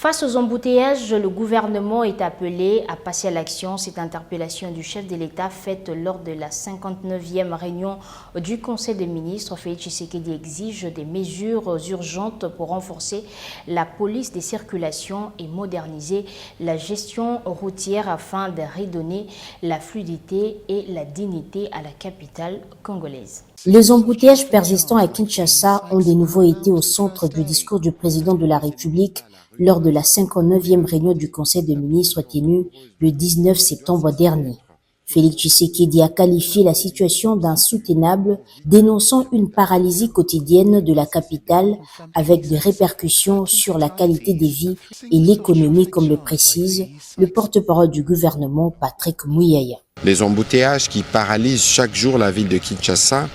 Face aux embouteillages, le gouvernement est appelé à passer à l'action. Cette interpellation du chef de l'État faite lors de la 59e réunion du Conseil des ministres, Félix Tshisekedi exige des mesures urgentes pour renforcer la police des circulations et moderniser la gestion routière afin de redonner la fluidité et la dignité à la capitale congolaise. Les embouteillages persistants à Kinshasa ont de nouveau été au centre du discours du président de la République lors de la 59e réunion du Conseil des ministres tenue le 19 septembre dernier. Félix Tshisekedi a qualifié la situation d'insoutenable, dénonçant une paralysie quotidienne de la capitale avec des répercussions sur la qualité de vie et l'économie, comme le précise le porte-parole du gouvernement Patrick Muyaya. Les embouteillages qui paralysent chaque jour la ville de Kinshasa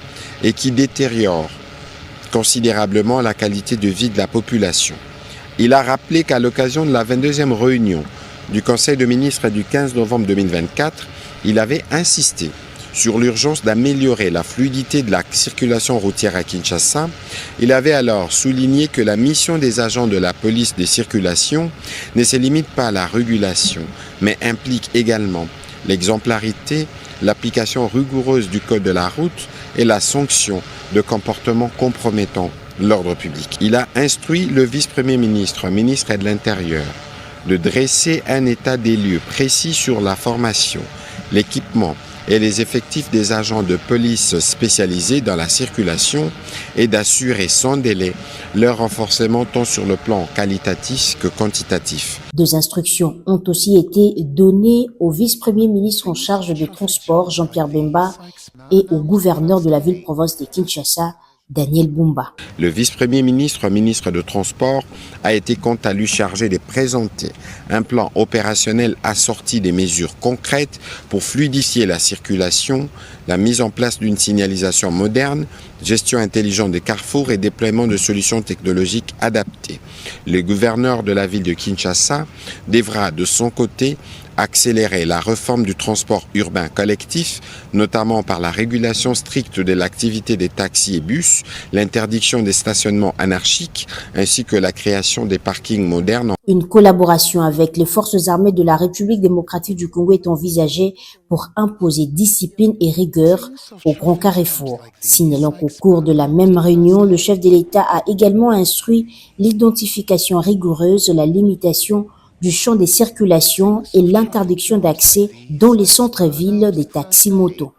et qui détériorent considérablement la qualité de vie de la population. Il a rappelé qu'à l'occasion de la 22e réunion du Conseil des ministres du 15 novembre 2024, il avait insisté sur l'urgence d'améliorer la fluidité de la circulation routière à Kinshasa. Il avait alors souligné que la mission des agents de la police des circulations ne se limite pas à la régulation, mais implique également l'exemplarité, l'application rigoureuse du code de la route et la sanction de comportements compromettants l'ordre public. Il a instruit le vice-premier ministre, ministre de l'Intérieur, de dresser un état des lieux précis sur la formation, l'équipement et les effectifs des agents de police spécialisés dans la circulation et d'assurer sans délai leur renforcement tant sur le plan qualitatif que quantitatif. Deux instructions ont aussi été données au vice-premier ministre en charge du transport, Jean-Pierre Bemba, et au gouverneur de la ville-province de Kinshasa, Daniel Bumba. Le vice-premier ministre, ministre de Transport, a été quant à lui chargé de présenter un plan opérationnel assorti des mesures concrètes pour fluidifier la circulation, la mise en place d'une signalisation moderne, gestion intelligente des carrefours et déploiement de solutions technologiques adaptées. Le gouverneur de la ville de Kinshasa devra de son côté accélérer la réforme du transport urbain collectif, notamment par la régulation stricte de l'activité des taxis et bus, l'interdiction des stationnements anarchiques, ainsi que la création des parkings modernes. Une collaboration avec les forces armées de la République démocratique du Congo est envisagée pour imposer discipline et rigueur au Grand Carrefour. Signalant qu'au cours de la même réunion, le chef de l'État a également instruit l'identification rigoureuse, la limitation du champ des circulations et l'interdiction d'accès dans les centres-villes des taxis-motos.